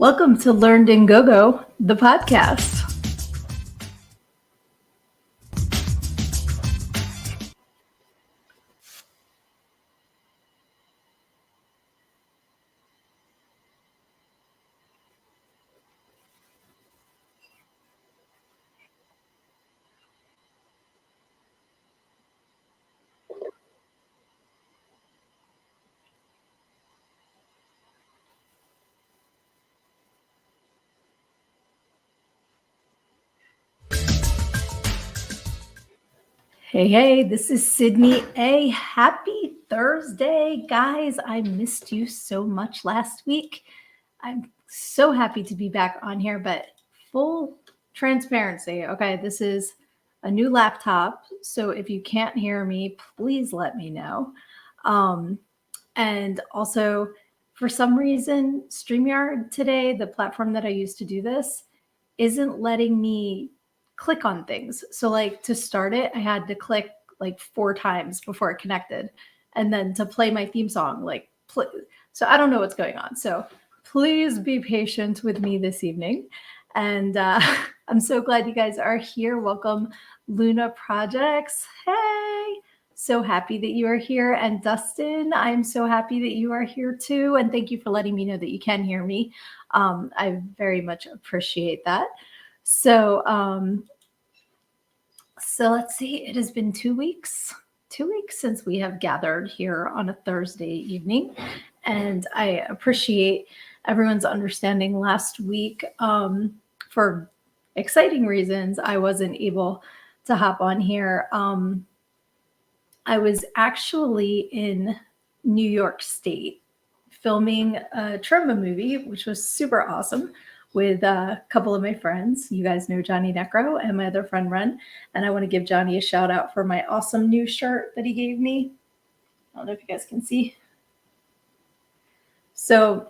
Welcome to Learned in Go-Go, the podcast. Hey, this is Sydnee A. Happy Thursday, guys. I missed you so much last week. I'm so happy to be back on here, but full transparency, okay, this is a new laptop, so if you can't hear me, please let me know. And also, for some reason, StreamYard today, the platform that I use to do this, isn't letting me click on things. So like to start it, I had to click like 4 times before it connected. And then to play my theme song, so I don't know what's going on. So please be patient with me this evening. And I'm so glad you guys are here. Welcome, Luna Projects. Hey, so happy that you are here. And Dustin, I'm so happy that you are here too. And thank you for letting me know that you can hear me. I very much appreciate that. So let's see. It has been 2 weeks. 2 weeks since we have gathered here on a Thursday evening, and I appreciate everyone's understanding last week. For exciting reasons, I wasn't able to hop on here. I was actually in New York State filming a Troma movie, which was super awesome, with a couple of my friends. You guys know Johnny Necro and my other friend Ren. And I want to give Johnny a shout out for my awesome new shirt that he gave me. I don't know if you guys can see. So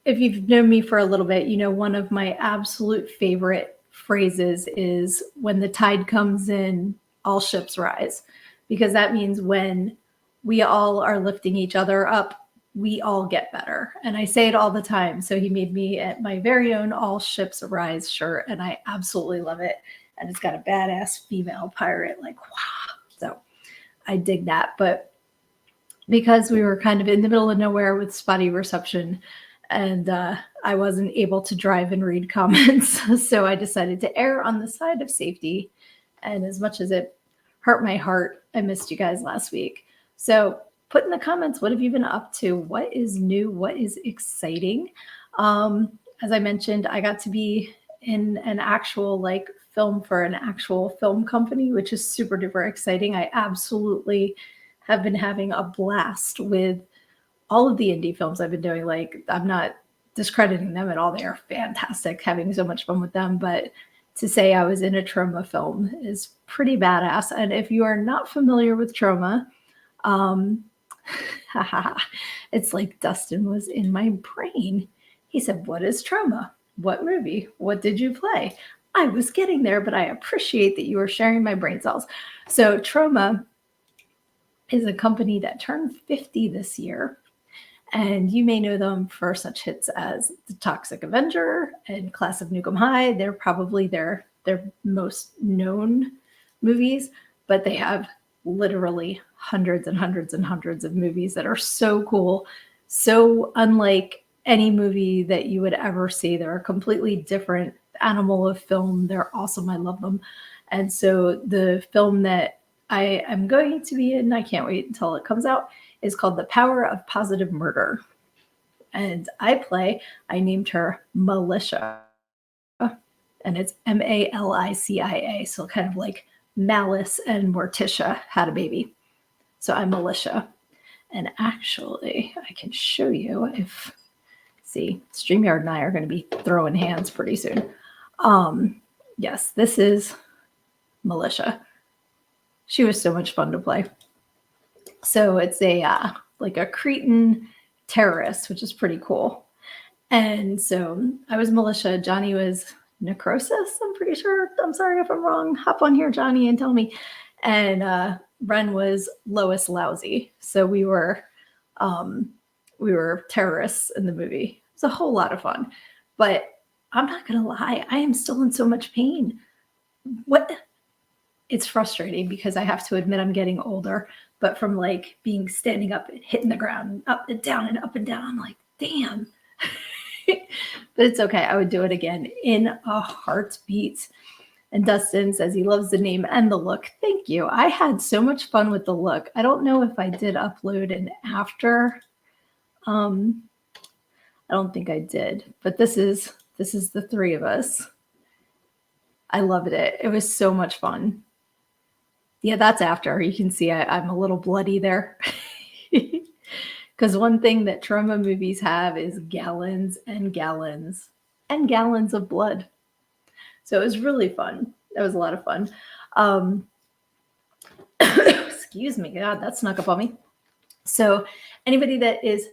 if you've known me for a little bit, you know one of my absolute favorite phrases is when the tide comes in, all ships rise. Because that means when we all are lifting each other up, we all get better. And I say it all the time. So he made me at my very own All Ships Rise shirt, and I absolutely love it. And it's got a badass female pirate, like, wow. So I dig that. But because we were kind of in the middle of nowhere with spotty reception, and I wasn't able to drive and read comments, so I decided to err on the side of safety. And as much as it hurt my heart, I missed you guys last week. So put in the comments, what have you been up to? What is new? What is exciting? As I mentioned, I got to be in an actual film for an actual film company, which is super duper exciting. I absolutely have been having a blast with all of the indie films I've been doing. Like, I'm not discrediting them at all. They are fantastic, having so much fun with them. But to say I was in a Troma film is pretty badass. And if you are not familiar with Troma, it's like Dustin was in my brain. He said, "What is Troma? What movie? What did you play?" I was getting there, but I appreciate that you are sharing my brain cells. So Troma is a company that turned 50 this year. And you may know them for such hits as The Toxic Avenger and Class of Nukem High. They're probably their most known movies, but they have literally hundreds and hundreds and hundreds of movies that are so cool, so unlike any movie that you would ever see. They're a completely different animal of film. They're awesome. I love them. And so the film that I am going to be in, I can't wait until it comes out, is called The Power of Positive Murder. And I named her Militia. And it's Malicia. So kind of like Malice and Morticia had a baby. So I'm Militia. And actually, I can show you see, StreamYard and I are going to be throwing hands pretty soon. Yes, this is Militia. She was so much fun to play. So it's like a Cretan terrorist, which is pretty cool. And so I was Militia. Johnny was Necrosis, I'm pretty sure. I'm sorry if I'm wrong. Hop on here, Johnny, and tell me. And Ren was Lois Lousy. So we were terrorists in the movie. It was a whole lot of fun. But I'm not going to lie, I am still in so much pain. What? It's frustrating because I have to admit I'm getting older, but from like being standing up and hitting the ground and up and down and up and down, I'm like, damn. But it's okay. I would do it again in a heartbeat. And Dustin says he loves the name and the look. Thank you. I had so much fun with the look. I don't know if I did upload an after. I don't think I did, but this is the three of us. I loved it. It was so much fun. Yeah, that's after. You can see I'm a little bloody there. Because one thing that trauma movies have is gallons and gallons and gallons of blood. So it was really fun. That was a lot of fun. Excuse me. God, that snuck up on me. So anybody that is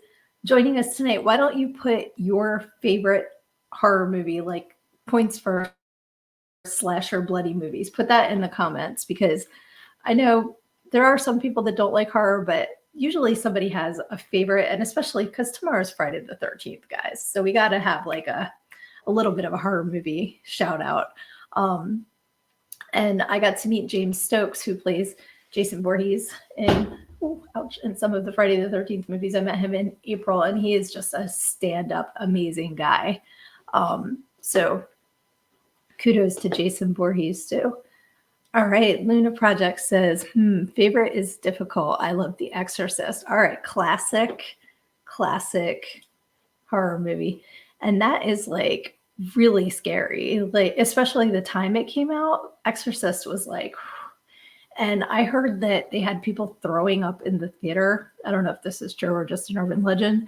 joining us tonight, why don't you put your favorite horror movie, like points for slasher bloody movies? Put that in the comments, because I know there are some people that don't like horror, but usually somebody has a favorite, and especially because tomorrow's Friday the 13th, guys. So we got to have like a little bit of a horror movie shout out. And I got to meet James Stokes, who plays Jason Voorhees in some of the Friday the 13th movies. I met him in April, and he is just a stand-up, amazing guy. So kudos to Jason Voorhees too. All right, Luna Project says, favorite is difficult. I love The Exorcist. All right, classic horror movie. And that is like really scary, like especially the time it came out. Exorcist was like, and I heard that they had people throwing up in the theater. I don't know if this is true or just an urban legend,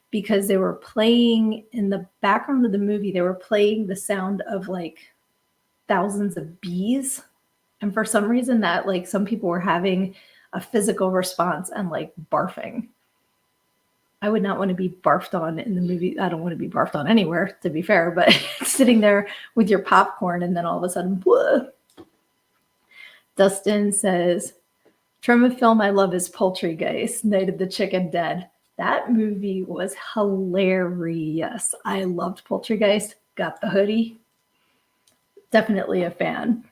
because they were playing in the background of the movie, they were playing the sound of like thousands of bees. And for some reason that like some people were having a physical response and like barfing. I would not want to be barfed on in the movie. I don't want to be barfed on anywhere, to be fair, but sitting there with your popcorn and then all of a sudden, whoa. Dustin says, trauma film I love is Poultrygeist, Night of the Chicken Dead. That movie was hilarious. I loved Poultrygeist. Got the hoodie. Definitely a fan.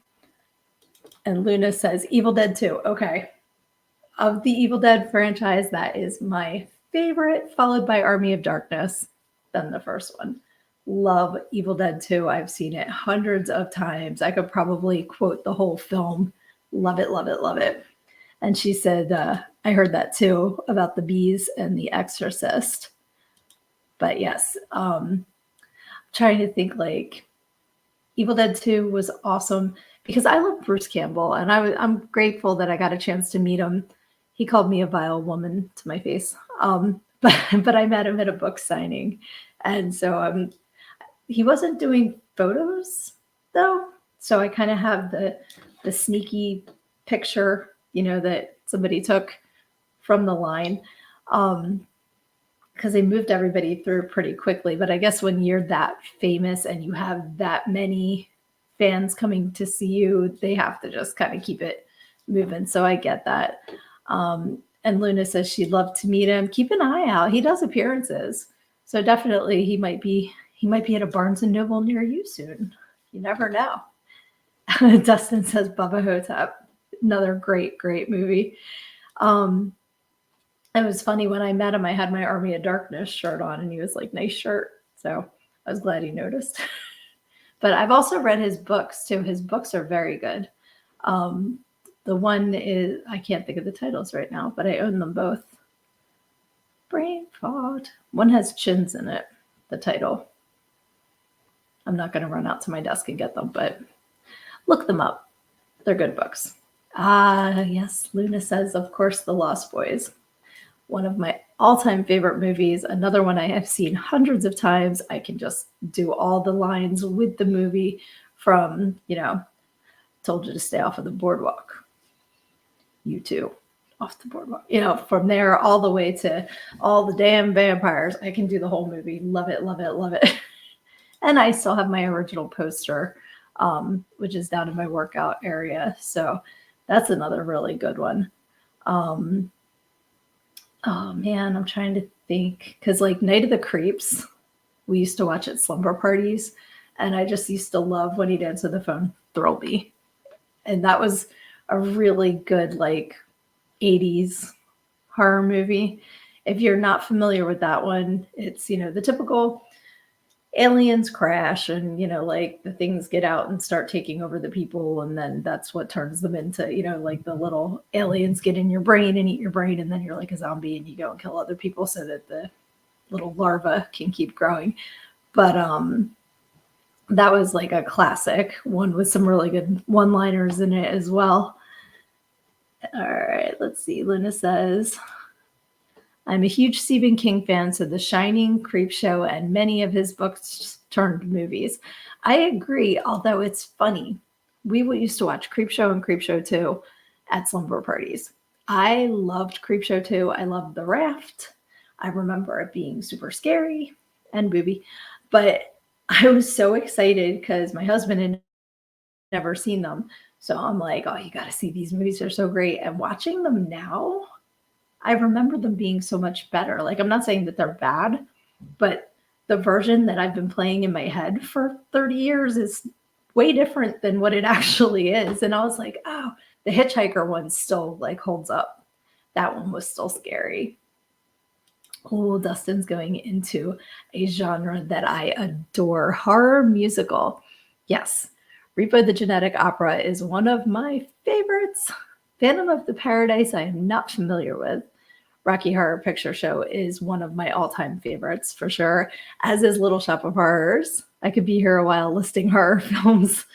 And Luna says, Evil Dead 2. Okay. Of the Evil Dead franchise, that is my favorite, followed by Army of Darkness, then the first one. Love Evil Dead 2. I've seen it hundreds of times. I could probably quote the whole film. Love it, love it, love it. And she said, I heard that too about the bees and The Exorcist. But yes, trying to think, like, Evil Dead 2 was awesome because I love Bruce Campbell, and I'm grateful that I got a chance to meet him. He called me a vile woman to my face, but I met him at a book signing, and so he wasn't doing photos though, so I kind of have the sneaky picture, that somebody took from the line, because they moved everybody through pretty quickly. But I guess when you're that famous and you have that many fans coming to see you, they have to just kind of keep it moving. So I get that. And Luna says she'd love to meet him. Keep an eye out. He does appearances. So definitely he might be at a Barnes and Noble near you soon. You never know. Dustin says Bubba Hotep. Another great, great movie. It was funny when I met him, I had my Army of Darkness shirt on and he was like, nice shirt. So I was glad he noticed. But I've also read his books too. His books are very good. The one is, I can't think of the titles right now, but I own them both. Brain fog. One has chins in it, the title. I'm not going to run out to my desk and get them, but look them up. They're good books. Yes, Luna says, of course, The Lost Boys. One of my all-time favorite movies. Another one I have seen hundreds of times. I can just do all the lines with the movie from, told you to stay off of the boardwalk. You too, off the boardwalk. From there all the way to all the damn vampires. I can do the whole movie. Love it, love it, love it. And I still have my original poster, which is down in my workout area. So that's another really good one. Oh man, I'm trying to think, because like Night of the Creeps, we used to watch at slumber parties. And I just used to love when he'd answer the phone, Thrill Me. And that was a really good, like, 80s horror movie. If you're not familiar with that one, it's, the typical aliens crash and, like the things get out and start taking over the people. And then that's what turns them into, like the little aliens get in your brain and eat your brain. And then you're like a zombie and you go and kill other people so that the little larva can keep growing. But that was like a classic one with some really good one-liners in it as well. All right, let's see. Luna says, I'm a huge Stephen King fan, so The Shining, Creepshow, and many of his books turned movies. I agree, although it's funny. We used to watch Creepshow and Creepshow 2 at slumber parties. I loved Creepshow 2. I loved The Raft. I remember it being super scary and booby, but I was so excited because my husband had never seen them. So I'm like, oh, you got to see these movies. They're so great. And watching them now, I remember them being so much better. Like, I'm not saying that they're bad, but the version that I've been playing in my head for 30 years is way different than what it actually is. And I was like, oh, the Hitchhiker one still like holds up. That one was still scary. Oh, Dustin's going into a genre that I adore, horror musical. Yes, Repo the Genetic Opera is one of my favorites. Phantom of the Paradise I am not familiar with. Rocky Horror Picture Show is one of my all-time favorites for sure, as is Little Shop of Horrors. I could be here a while listing horror films.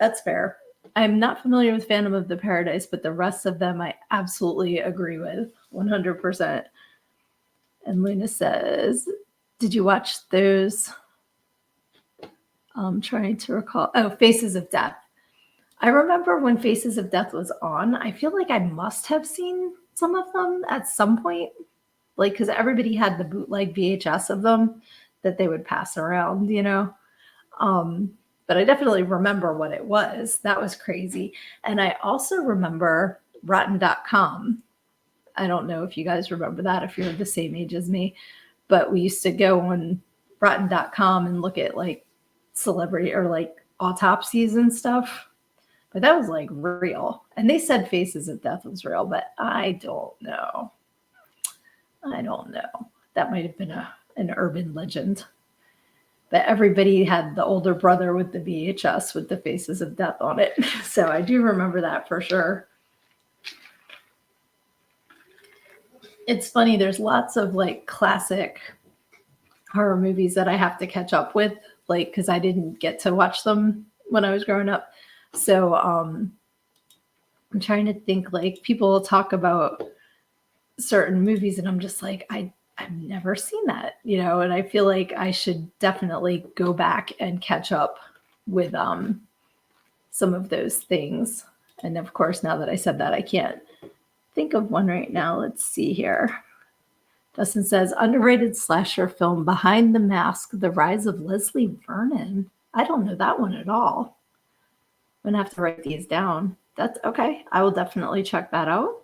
That's fair. I'm not familiar with Phantom of the Paradise, but the rest of them I absolutely agree with 100%. And Luna says, did you watch those? I'm trying to recall. Oh, Faces of Death. I remember when Faces of Death was on, I feel like I must have seen some of them at some point. Like, because everybody had the bootleg VHS of them that they would pass around, But I definitely remember what it was. That was crazy. And I also remember Rotten.com. I don't know if you guys remember that, if you're the same age as me, but we used to go on Rotten.com and look at like celebrity or like autopsies and stuff. But that was like real. And they said Faces of Death was real, but I don't know. That might have been an urban legend. But everybody had the older brother with the VHS with the Faces of Death on it. So I do remember that for sure. It's funny, there's lots of like classic horror movies that I have to catch up with, like, because I didn't get to watch them when I was growing up. So I'm trying to think, like, people talk about certain movies and I'm just like, I've never seen that, and I feel like I should definitely go back and catch up with some of those things. And of course, now that I said that, I can't think of one right now. Let's see here. Dustin says, underrated slasher film, Behind the Mask, The Rise of Leslie Vernon. I don't know that one at all. I'm gonna have to write these down. That's okay. I will definitely check that out.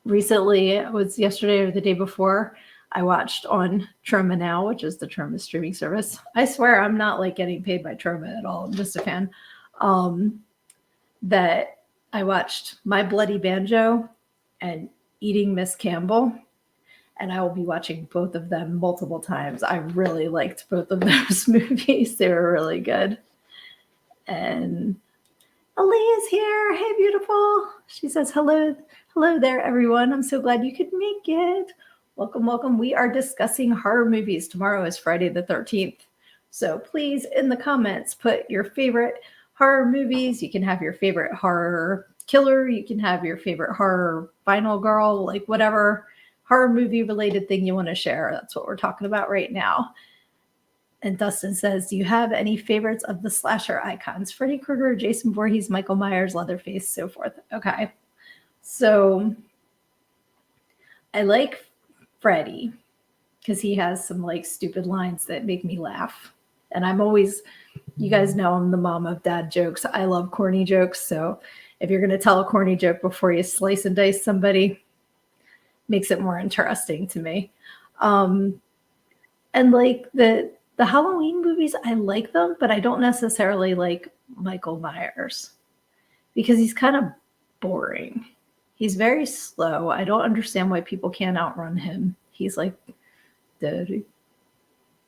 Recently, it was yesterday or the day before, I watched on Troma Now, which is the Troma streaming service. I swear I'm not like getting paid by Troma at all. I'm just a fan. That I watched My Bloody Banjo and Eating Miss Campbell, and I will be watching both of them multiple times. I really liked both of those movies. They were really good. And Aaliyah's here. Hey, beautiful. She says, hello there, everyone. I'm so glad you could make it. Welcome. We are discussing horror movies. Tomorrow is Friday the 13th. So please, in the comments, put your favorite horror movies. You can have your favorite horror killer. You can have your favorite horror final girl, like whatever horror movie related thing you want to share. That's what we're talking about right now. And Dustin says, do you have any favorites of the slasher icons? Freddy Krueger, Jason Voorhees, Michael Myers, Leatherface, so forth. Okay. So I like Freddy because he has some like stupid lines that make me laugh. And I'm always, you guys know I'm the mom of dad jokes. I love corny jokes. So if you're going to tell a corny joke before you slice and dice somebody, makes it more interesting to me. And like the Halloween movies, I like them, but I don't necessarily like Michael Myers because he's kind of boring. He's very slow. I don't understand why people can't outrun him. He's like, dirty,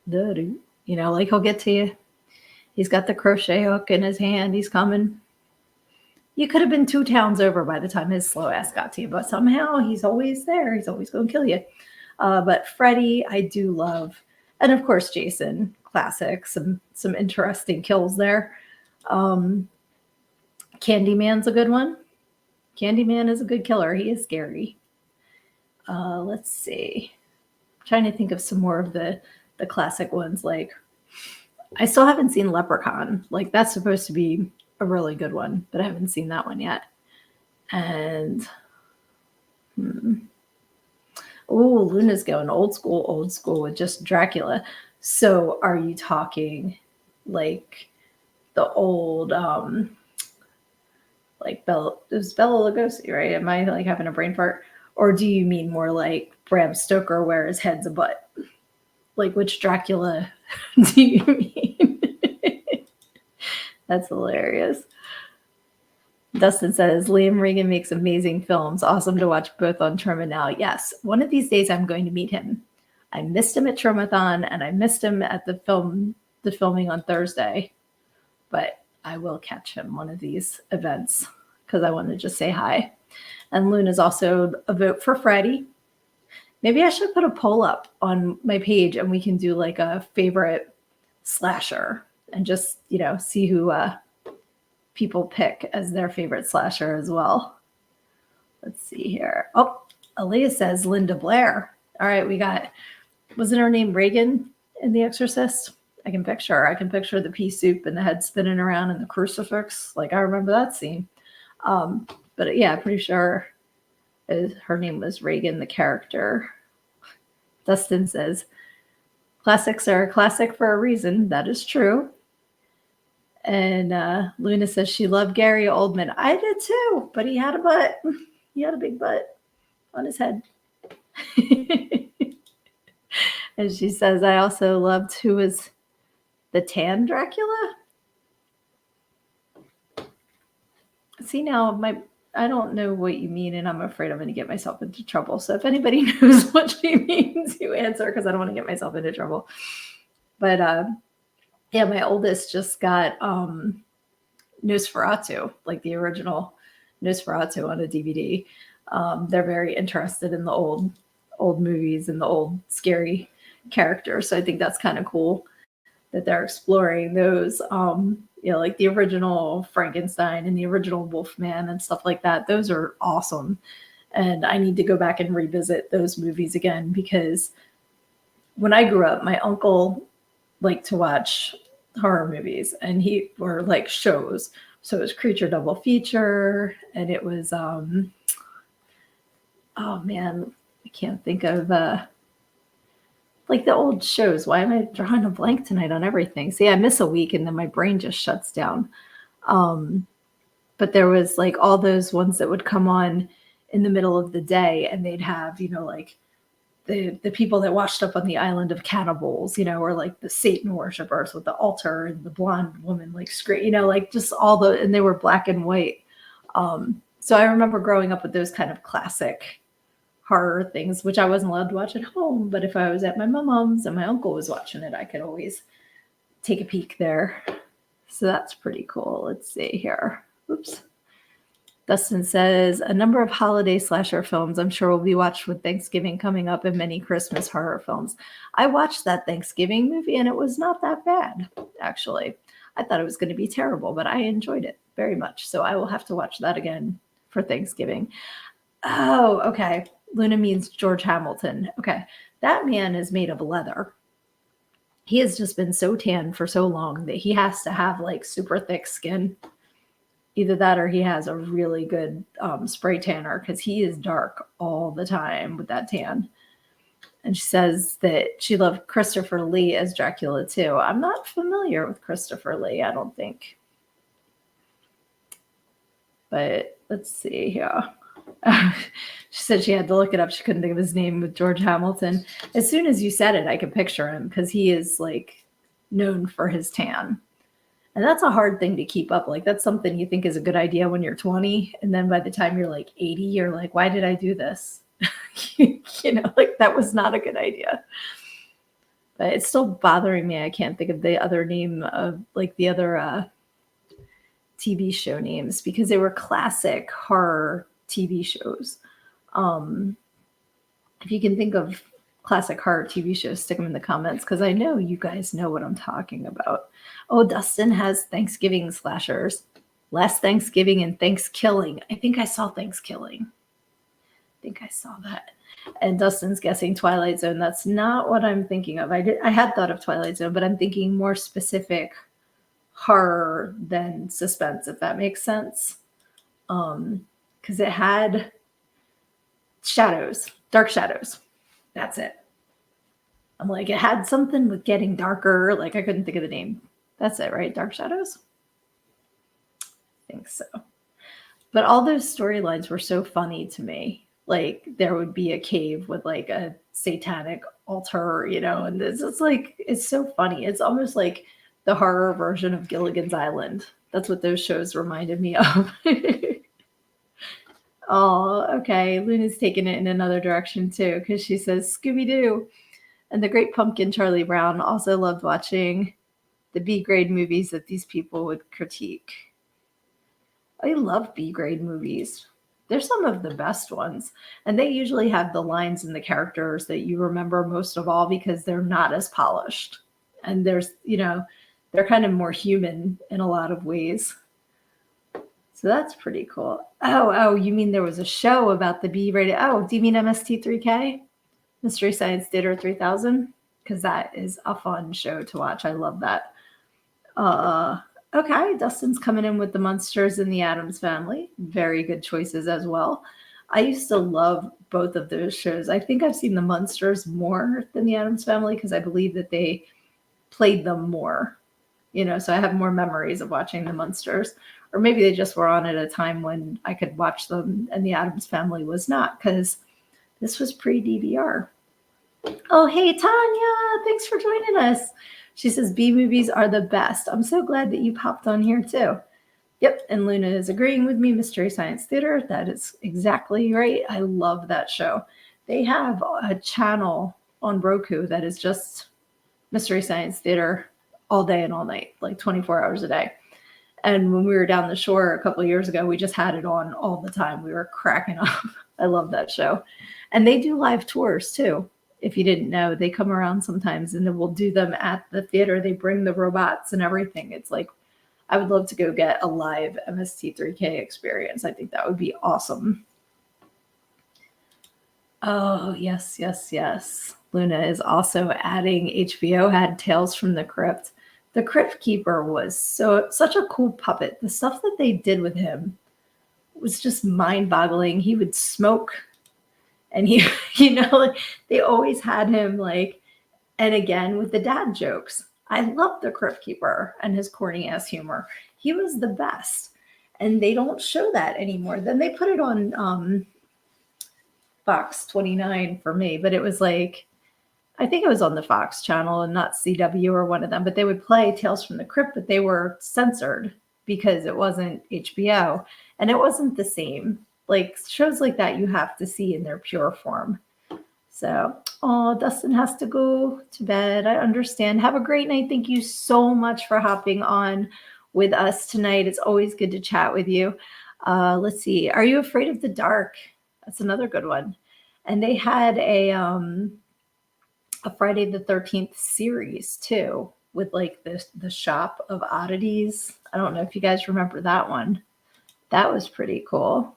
dirty. You know, like he'll get to you. He's got the crochet hook in his hand. He's coming. You could have been 2 towns over by the time his slow ass got to you, but somehow he's always there. He's always going to kill you. But Freddy, I do love, and of course Jason, classic. Some interesting kills there. Candyman's a good one. Candyman is a good killer. He is scary. Let's see. I'm trying to think of some more of the classic ones. Like, I still haven't seen Leprechaun. Like, that's supposed to be a really good one, but I haven't seen that one yet. And oh, Luna's going old school with just Dracula. So are you talking like the old like it was Bela Lugosi, right? Am I like having a brain fart? Or do you mean more like Bram Stoker where his head's a butt? Like which Dracula do you mean? That's hilarious. Dustin says, Liam Regan makes amazing films. Awesome to watch both on Troma now. Yes, one of these days I'm going to meet him. I missed him at Tromathon and I missed him at the filming on Thursday. But I will catch him one of these events because I want to just say hi. And Luna's also a vote for Freddy. Maybe I should put a poll up on my page and we can do like a favorite slasher and just, you know, see who people pick as their favorite slasher as well. Let's see here. Oh, Aaliyah says Linda Blair. All right, we got, wasn't her name Reagan in The Exorcist? I can picture her. I can picture the pea soup and the head spinning around and the crucifix. Like, I remember that scene. But yeah, pretty sure her name was Reagan, the character. Dustin says, classics are a classic for a reason. That is true. And Luna says she loved Gary Oldman. I did too, but he had a butt. He had a big butt on his head. And she says, I also loved who was the tan Dracula. See, now I don't know what you mean, and I'm afraid I'm going to get myself into trouble. So if anybody knows what she means, you answer, because I don't want to get myself into trouble. But yeah, my oldest just got Nosferatu, like the original Nosferatu on a DVD. They're very interested in the old movies and the old scary characters. So I think that's kind of cool that they're exploring those, you know, like the original Frankenstein and the original Wolfman and stuff like that. Those are awesome. And I need to go back and revisit those movies again because when I grew up, my uncle liked to watch horror movies and were like shows. So it was Creature Double Feature and it was, oh man, I can't think of, like the old shows. Why am I drawing a blank tonight on everything? See, I miss a week and then my brain just shuts down. But there was like all those ones that would come on in the middle of the day and they'd have, you know, like the people that washed up on the island of cannibals, you know, or like the Satan worshipers with the altar and the blonde woman, like scream, you know, like just and they were black and white. So I remember growing up with those kind of classic horror things, which I wasn't allowed to watch at home. But if I was at my mom's and my uncle was watching it, I could always take a peek there. So that's pretty cool. Let's see here. Oops. Dustin says, a number of holiday slasher films I'm sure will be watched with Thanksgiving coming up and many Christmas horror films. I watched that Thanksgiving movie and it was not that bad, actually. I thought it was going to be terrible, but I enjoyed it very much. So I will have to watch that again for Thanksgiving. Oh, okay. Luna means George Hamilton. Okay. That man is made of leather. He has just been so tan for so long that he has to have like super thick skin. Either that or he has a really good spray tanner because he is dark all the time with that tan. And she says that she loved Christopher Lee as Dracula too. I'm not familiar with Christopher Lee, I don't think. But let's see here. She said she had to look it up. She couldn't think of his name with George Hamilton. As soon as you said it, I could picture him because he is like known for his tan. And that's a hard thing to keep up. Like that's something you think is a good idea when you're 20. And then by the time you're like 80, you're like, why did I do this? Like that was not a good idea. But it's still bothering me. I can't think of the other name of like the other TV show names because they were classic horror TV shows. If you can think of classic horror TV shows, stick them in the comments because I know you guys know what I'm talking about. Oh, Dustin has Thanksgiving slashers. Last Thanksgiving and Thanksgiving. I think I saw Thanksgiving. I think I saw that. And Dustin's guessing Twilight Zone. That's not what I'm thinking of. I had thought of Twilight Zone, but I'm thinking more specific horror than suspense, if that makes sense. Because it had shadows, dark shadows. That's it. I'm like, it had something with getting darker. Like I couldn't think of the name. That's it, right? Dark Shadows? I think so. But all those storylines were so funny to me. Like there would be a cave with like a satanic altar, and it's like, it's so funny. It's almost like the horror version of Gilligan's Island. That's what those shows reminded me of. Oh, okay. Luna's taking it in another direction too, because she says Scooby-Doo. And the Great Pumpkin, Charlie Brown, also loved watching the B-grade movies that these people would critique. I love B-grade movies. They're some of the best ones. And they usually have the lines and the characters that you remember most of all because they're not as polished. And there's, they're kind of more human in a lot of ways. So that's pretty cool. Oh, you mean there was a show about the B-rated? Oh, do you mean MST3K? Mystery Science Theater 3000? Because that is a fun show to watch. I love that. Okay, Dustin's coming in with the Munsters and the Addams Family. Very good choices as well. I used to love both of those shows. I think I've seen the Munsters more than the Addams Family because I believe that they played them more. So I have more memories of watching the Munsters. Or maybe they just were on at a time when I could watch them and the Addams Family was not because this was pre-DVR. Oh, hey, Tanya. Thanks for joining us. She says, B movies are the best. I'm so glad that you popped on here, too. Yep, and Luna is agreeing with me. Mystery Science Theater. That is exactly right. I love that show. They have a channel on Roku that is just Mystery Science Theater all day and all night, like 24 hours a day. And when we were down the shore a couple of years ago, we just had it on all the time. We were cracking up. I love that show. And they do live tours too. If you didn't know, they come around sometimes and we'll do them at the theater. They bring the robots and everything. It's like, I would love to go get a live MST3K experience. I think that would be awesome. Oh, yes. Luna is also adding HBO had Tales from the Crypt. The Crypt Keeper was such a cool puppet. The stuff that they did with him was just mind-boggling. He would smoke and he, they always had him and again with the dad jokes. I love the Crypt Keeper and his corny ass humor. He was the best. And they don't show that anymore. Then they put it on Fox 29 for me, but it was I think it was on the Fox channel and not CW or one of them, but they would play Tales from the Crypt, but they were censored because it wasn't HBO and it wasn't the same. Shows like that you have to see in their pure form. So, Dustin has to go to bed. I understand. Have a great night. Thank you so much for hopping on with us tonight. It's always good to chat with you. Let's see. Are you afraid of the dark? That's another good one. And they had a Friday the 13th series too with the Shop of Oddities. I don't know if you guys remember that one. That was pretty cool.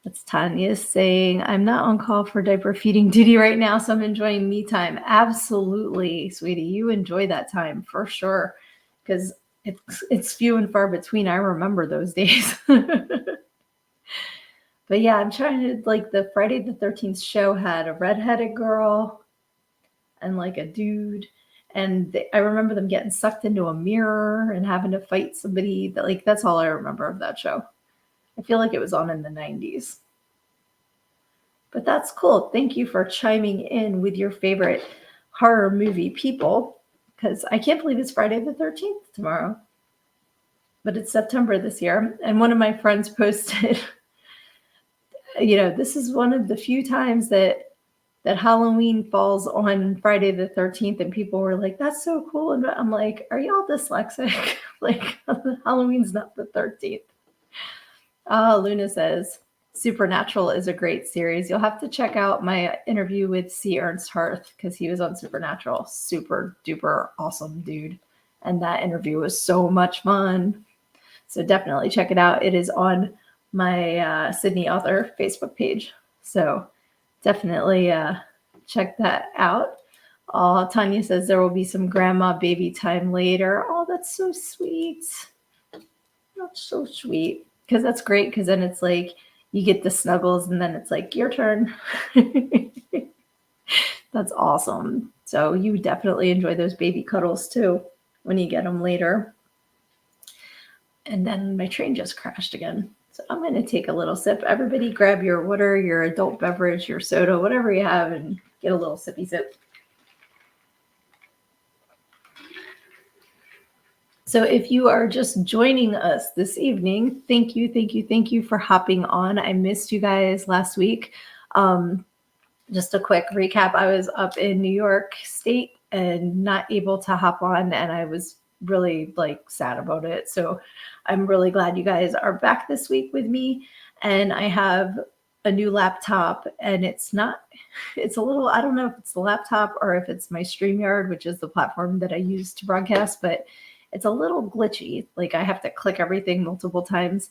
That's Tanya saying, I'm not on call for diaper feeding duty right now, so I'm enjoying me time. Absolutely, sweetie. You enjoy that time for sure because it's few and far between. I remember those days. But yeah, I'm trying to, the Friday the 13th show had a redheaded girl and a dude. And I remember them getting sucked into a mirror and having to fight somebody. That's all I remember of that show. I feel like it was on in the 90s. But that's cool. Thank you for chiming in with your favorite horror movie people, because I can't believe it's Friday the 13th tomorrow. But it's September this year. And one of my friends posted, this is one of the few times that Halloween falls on Friday the 13th, and people were like, that's so cool. And I'm like, are y'all dyslexic? Like, Halloween's not the 13th. Luna says, Supernatural is a great series. You'll have to check out my interview with C. Ernst Harth, because he was on Supernatural. Super duper awesome dude. And that interview was so much fun. So definitely check it out. It is on my Sydnee Author Facebook page. So definitely check that out. Tanya says there will be some grandma baby time later. Oh, that's so sweet. That's so sweet. Because that's great, because then it's like you get the snuggles and then it's like your turn. That's awesome. So you definitely enjoy those baby cuddles too when you get them later. And then my train just crashed again. So I'm going to take a little sip. Everybody grab your water, your adult beverage, your soda, whatever you have, and get a little sippy sip. So if you are just joining us this evening, thank you for hopping on. I missed you guys last week. Just a quick recap. I was up in New York State and not able to hop on, and I was really sad about it. So I'm really glad you guys are back this week with me. And I have a new laptop, and it's a little, I don't know if it's the laptop or if it's my StreamYard, which is the platform that I use to broadcast, but it's a little glitchy. Like I have to click everything multiple times.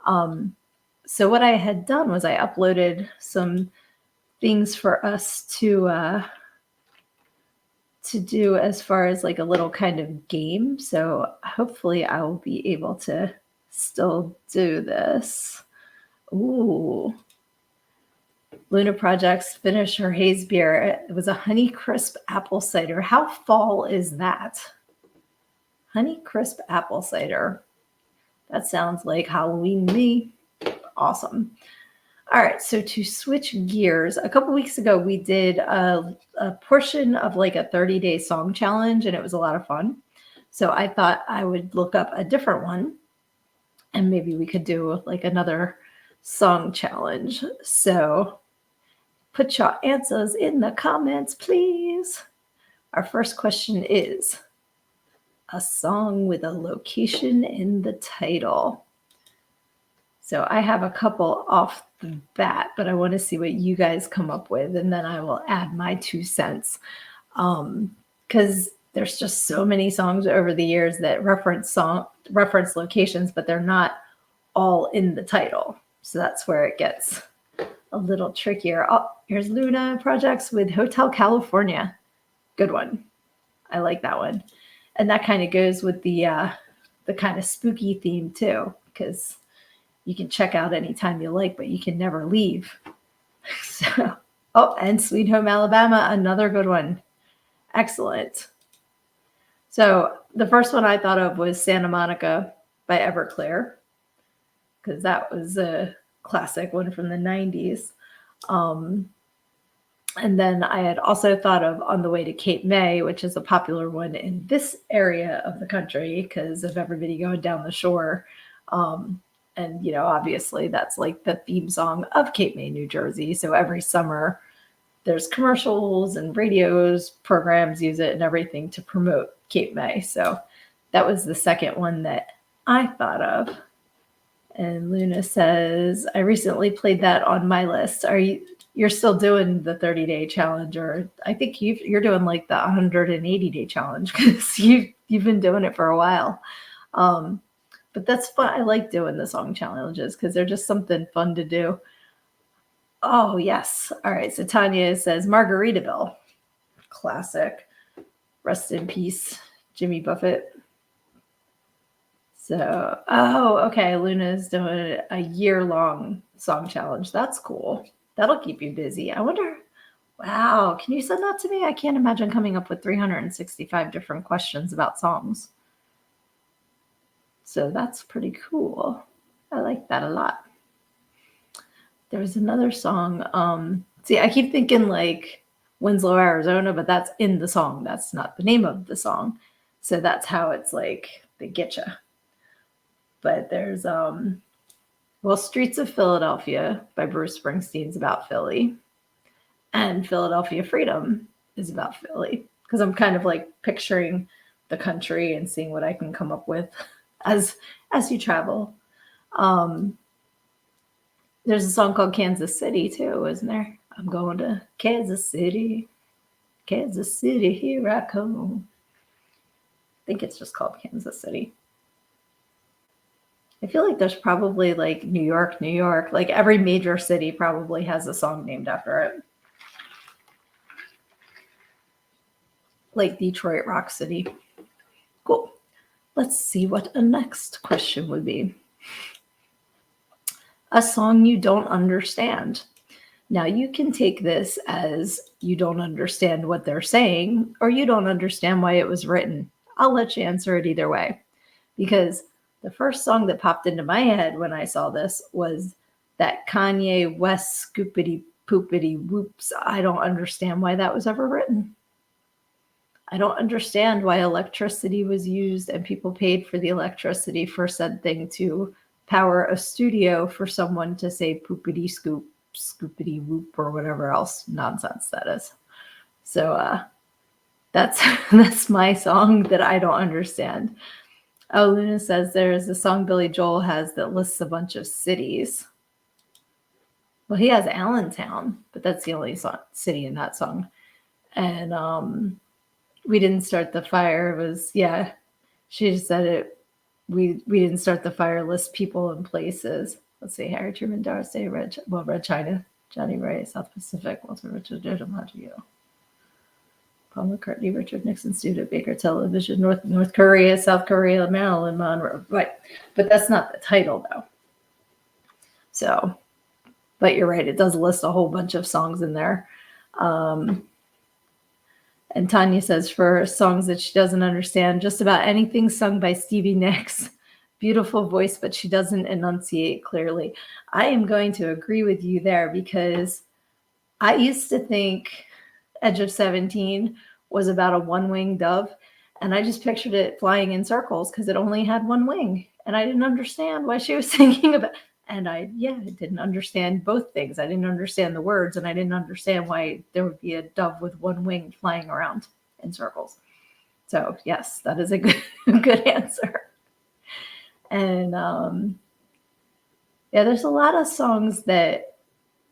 So what I had done was I uploaded some things for us to do as far as like a little kind of game. So hopefully I will be able to still do this. Ooh. Luna Projects finished her haze beer. It was a Honey Crisp apple cider. How fall is that? Honey Crisp apple cider. That sounds like Halloween to me. Awesome. All right, so to switch gears, a couple weeks ago we did a portion of like a 30-day song challenge, and it was a lot of fun. So I thought I would look up a different one, and maybe we could do like another song challenge. So put your answers in the comments, please. Our first question is a song with a location in the title. So I have a couple off the bat, but I want to see what you guys come up with, and then I will add my 2 cents. Because there's just so many songs over the years that reference locations, but they're not all in the title. So that's where it gets a little trickier. Oh, here's Luna Projects with Hotel California. Good one. I like that one. And that kind of goes with the kind of spooky theme too, because you can check out anytime you like, but you can never leave. So, and Sweet Home Alabama, another good one. Excellent. So the first one I thought of was Santa Monica by Everclear, because that was a classic one from the 90s. And then I had also thought of On the Way to Cape May, which is a popular one in this area of the country because of everybody going down the shore. And, obviously that's like the theme song of Cape May, New Jersey. So every summer there's commercials and radios, programs use it and everything to promote Cape May. So that was the second one that I thought of. And Luna says, I recently played that on my list. You're still doing the 30-day challenge, or I think you're doing like the 180-day challenge because you've been doing it for a while. But that's fun. I like doing the song challenges because they're just something fun to do. Oh, yes. All right. So Tanya says Margaritaville. Classic. Rest in peace, Jimmy Buffett. So, okay. Luna's doing a year-long song challenge. That's cool. That'll keep you busy. I wonder, wow, can you send that to me? I can't imagine coming up with 365 different questions about songs. So that's pretty cool. I like that a lot. There was another song. See, I keep thinking like Winslow, Arizona, but that's in the song. That's not the name of the song. So that's how it's like they get you. But there's well, Streets of Philadelphia by Bruce Springsteen's about Philly, and Philadelphia Freedom is about Philly, because I'm kind of like picturing the country and seeing what I can come up with as you travel. Um, there's a song called Kansas City too, isn't there? I'm going to Kansas City, here I come. I think it's just called Kansas City. I feel like there's probably like New York, New York. Like every major city probably has a song named after it. Like Detroit, Rock City. Cool. Let's see what the next question would be. A song you don't understand. Now, you can take this as you don't understand what they're saying, or you don't understand why it was written. I'll let you answer it either way. Because the first song that popped into my head when I saw this was that Kanye West Scoopity Poopity Whoops. I don't understand why that was ever written. I don't understand why electricity was used and people paid for the electricity for said thing to power a studio for someone to say poopity scoop, scoopity whoop, or whatever else nonsense that is. So that's my song that I don't understand. Oh, Luna says there's a song Billy Joel has that lists a bunch of cities. Well, he has Allentown, but that's the only city in that song. And we didn't start the fire. It was, yeah, she just said it. We didn't start the fire, list people and places. Let's see, Harry Truman, Doris Day, Red China, Johnny Ray, South Pacific, Walter Richard, DiMaggio, Paul McCartney, Richard Nixon, Studio Baker Television, North Korea, South Korea, Marilyn Monroe. Right, but that's not the title though. So, but you're right, it does list a whole bunch of songs in there. And Tanya says for songs that she doesn't understand, just about anything sung by Stevie Nicks. Beautiful voice, but she doesn't enunciate clearly. I am going to agree with you there, because I used to think Edge of 17 was about a one-winged dove, and I just pictured it flying in circles because it only had one wing, and I didn't understand why she was thinking about. And I didn't understand both things. I didn't understand the words, and I didn't understand why there would be a dove with one wing flying around in circles. So yes, that is a good answer. And there's a lot of songs that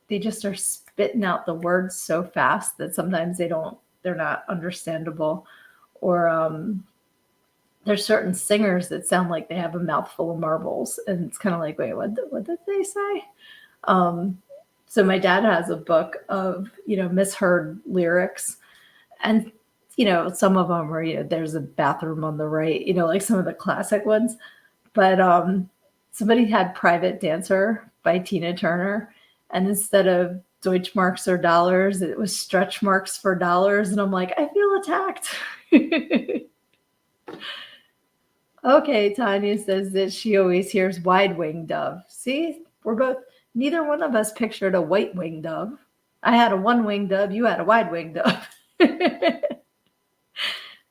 they just are spitting out the words so fast that sometimes they're not understandable. Or there's certain singers that sound like they have a mouthful of marbles, and it's kind of like, wait, what did they say? So my dad has a book of, misheard lyrics, and, some of them are, there's a bathroom on the right, like some of the classic ones. But somebody had Private Dancer by Tina Turner, and instead of Deutschmarks or dollars, it was stretch marks for dollars. And I'm like, I feel attacked. Okay, Tanya says that she always hears wide-winged dove. See, neither one of us pictured a white-winged dove. I had a one-winged dove, you had a wide-winged dove.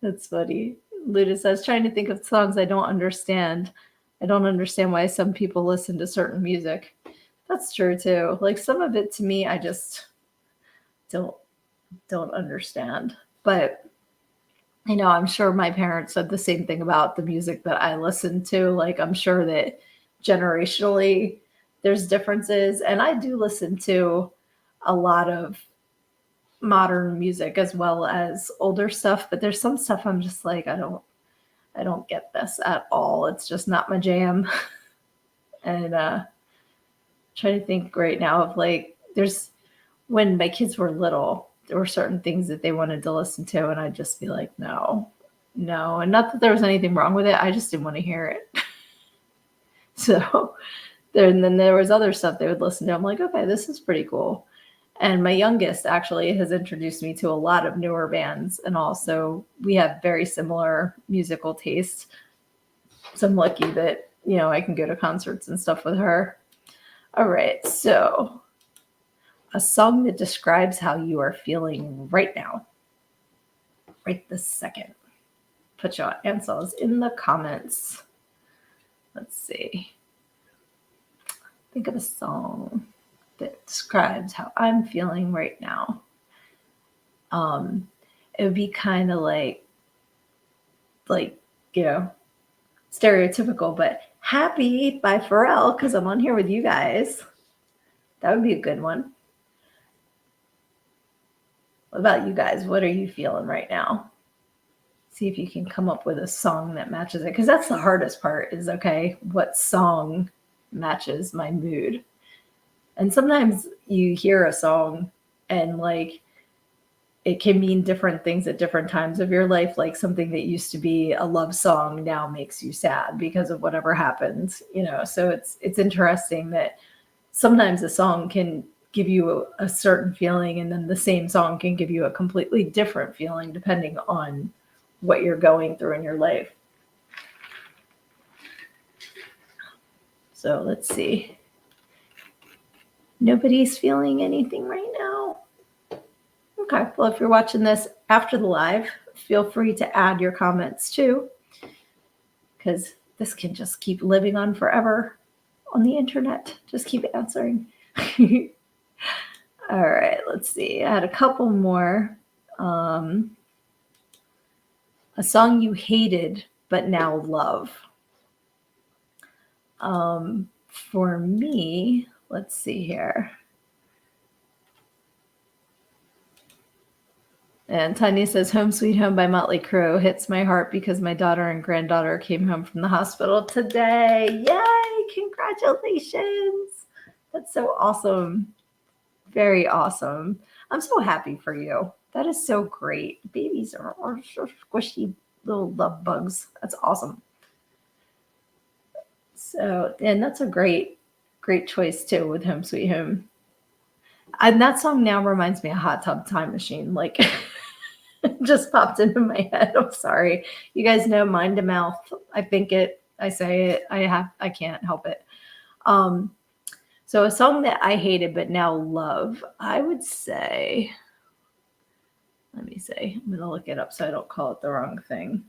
That's funny. Luda says, trying to think of songs I don't understand. I don't understand why some people listen to certain music. That's true too. Like some of it to me, I just don't understand. But I'm sure my parents said the same thing about the music that I listened to. Like, I'm sure that generationally there's differences. And I do listen to a lot of modern music as well as older stuff. But there's some stuff I'm just like, I don't get this at all. It's just not my jam. And trying to think right now of like, when my kids were little, there were certain things that they wanted to listen to, and I'd just be like, no. And not that there was anything wrong with it. I just didn't want to hear it. So then there was other stuff they would listen to. I'm like, okay, this is pretty cool. And my youngest actually has introduced me to a lot of newer bands. And also we have very similar musical tastes. So I'm lucky that, I can go to concerts and stuff with her. All right. So A song that describes how you are feeling right now, right this second. Put your answers in the comments. Let's see. Think of a song that describes how I'm feeling right now. It would be kind of like, you know, stereotypical, but Happy by Pharrell, because I'm on here with you guys. That would be a good one. What about you guys? What are you feeling right now? See if you can come up with a song that matches it, because that's the hardest part is, okay, what song matches my mood? And sometimes you hear a song and like it can mean different things at different times of your life. Like something that used to be a love song now makes you sad because of whatever happened, you know. So it's interesting that sometimes a song can give you a certain feeling, and then the same song can give you a completely different feeling depending on what you're going through in your life. So let's see. Nobody's feeling anything right now. Okay, well, if you're watching this after the live, feel free to add your comments too, because this can just keep living on forever on the internet. Just keep answering. All right, let's see. I had a couple more. A song you hated but now love. For me, let's see here. And Tanya says, Home Sweet Home by Motley Crue hits my heart because my daughter and granddaughter came home from the hospital today. Yay! Congratulations. That's so awesome. Very awesome. I'm so happy for you. That is so great. Babies are so squishy little love bugs. That's awesome. So, and that's a great choice too with Home Sweet Home. And that song now reminds me of Hot Tub Time Machine. Like, just popped into my head. I'm sorry. You guys know mind to mouth. I think it, I say it, I can't help it. So a song that I hated but now love, I would say, let me say, I'm going to look it up so I don't call it the wrong thing.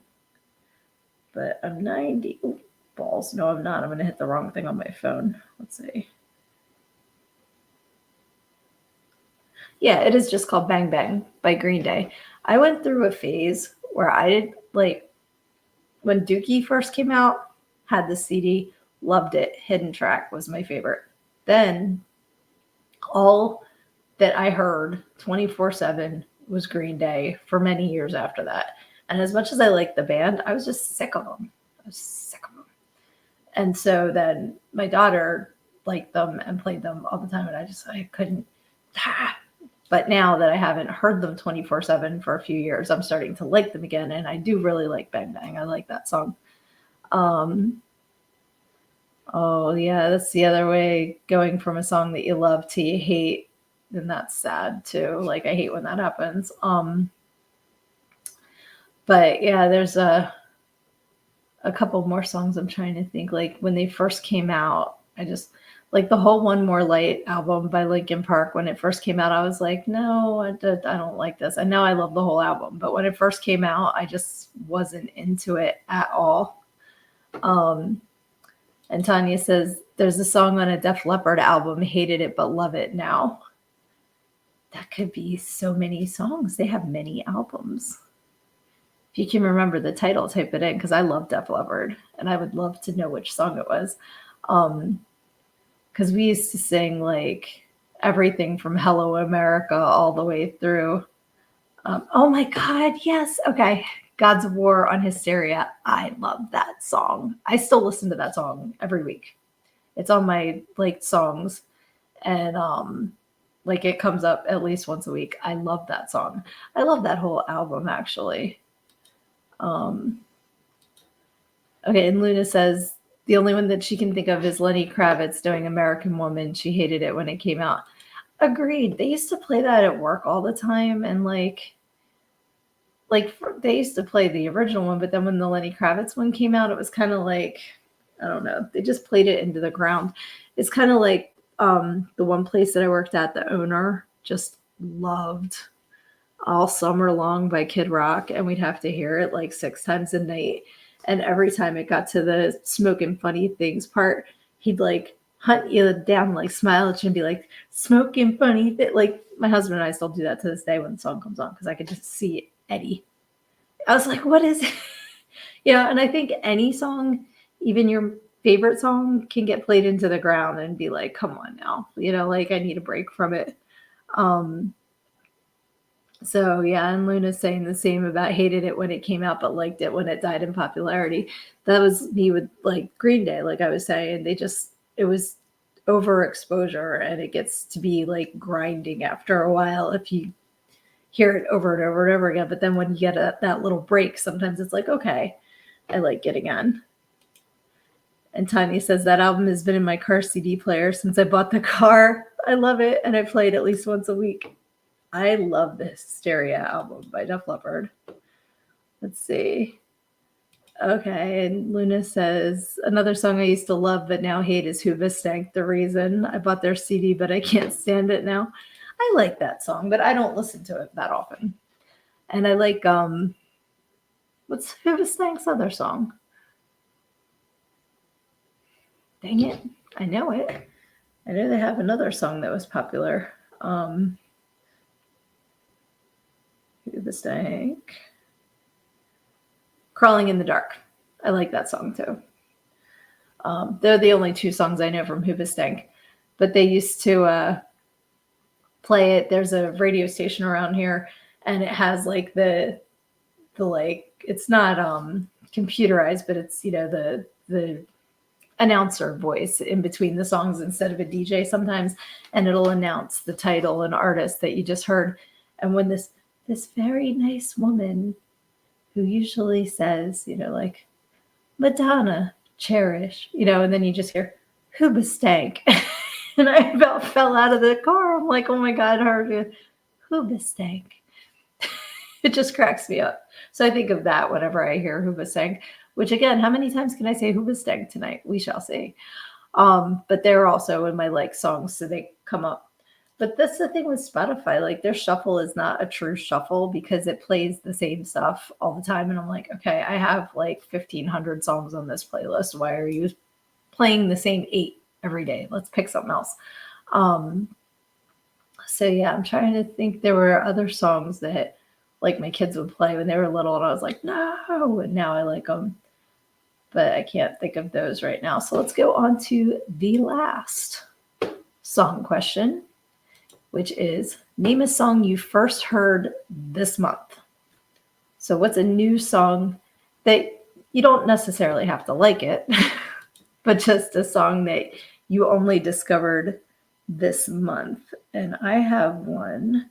But I'm 90. Ooh, balls. No, I'm not. I'm going to hit the wrong thing on my phone. Let's see. Yeah, it is just called Bang Bang by Green Day. I went through a phase where I did, like, when Dookie first came out, had the CD, loved it. Hidden Track was my favorite. Then all that I heard 24/7 was Green Day for many years after that. And as much as I liked the band, I was just sick of them. I was sick of them. And so then my daughter liked them and played them all the time, and I couldn't. But now that I haven't heard them 24/7 for a few years, I'm starting to like them again, and I do really like Bang Bang. I like that song. Oh yeah, that's the other way, going from a song that you love to you hate, then that's sad too. Like, I hate when that happens. But yeah, there's a couple more songs I'm trying to think. Like, when they first came out, I just like the whole One More Light album by Linkin Park. When it first came out, I was like, no, I don't like this. And now I love the whole album. But when it first came out, I just wasn't into it at all. And Tanya says, there's a song on a Def Leppard album, hated it but love it now. That could be so many songs. They have many albums. If you can remember the title, type it in, because I love Def Leppard, and I would love to know which song it was. Because we used to sing like everything from Hello America all the way through. Oh my God, yes. Okay. Gods of War on Hysteria. I love that song. I still listen to that song every week. It's on my liked songs, and like it comes up at least once a week. I love that song. I love that whole album, actually. Okay, and Luna says the only one that she can think of is Lenny Kravitz doing American Woman. She hated it when it came out. Agreed. They used to play that at work all the time, and like they used to play the original one, but then when the Lenny Kravitz one came out, it was kind of like, I don't know, they just played it into the ground. It's kind of like The one place that I worked at, the owner just loved All Summer Long by Kid Rock, and we'd have to hear it like 6 times a night. And every time it got to the smoking funny things part, he'd like hunt you down, like smile at you and be like, smoking funny. Like my husband and I still do that to this day when the song comes on because I could just see Eddie. I was like, what is it? And I think any song, even your favorite song, can get played into the ground and be like, come on now, like I need a break from it. So yeah, and Luna's saying the same about hated it when it came out, but liked it when it died in popularity. That was me with like Green Day, like I was saying. It was overexposure, and it gets to be like grinding after a while if you hear it over and over and over again. But then when you get that little break, sometimes it's like, okay, I like it again. And Tanya says that album has been in my car CD player since I bought the car. I love it, and I play it at least once a week. I love the Hysteria album by Def Leppard. Let's see. Okay, and Luna says, another song I used to love but now hate is Hoobastank, The Reason. I bought their CD, but I can't stand it now. I like that song, but I don't listen to it that often. And I like, what's Hoobastank's other song? Dang it, I know it. I know they have another song that was popular. Hoobastank. Crawling in the Dark. I like that song too. They're the only 2 songs I know from Hoobastank, but they used to play it. There's a radio station around here, and it has like the like, it's not computerized, but it's the announcer voice in between the songs instead of a DJ sometimes, and it'll announce the title and artist that you just heard. And when this very nice woman who usually says, like Madonna, Cherish, and then you just hear Hoobastank. And I about fell out of the car. I'm like, oh my God, Hoobastank. It just cracks me up. So I think of that whenever I hear Hoobastank, which again, how many times can I say Hoobastank tonight? We shall see. But they're also in my like songs, so they come up. But that's the thing with Spotify, like their shuffle is not a true shuffle because it plays the same stuff all the time. And I'm like, okay, I have like 1,500 songs on this playlist. Why are you playing the same 8 every day? Let's pick something else. So yeah, I'm trying to think. There were other songs that like my kids would play when they were little, and I was like, no, and now I like them. But I can't think of those right now. So let's go on to the last song question, which is name a song you first heard this month. So what's a new song that you don't necessarily have to like it, but just a song that you only discovered this month? And I have one.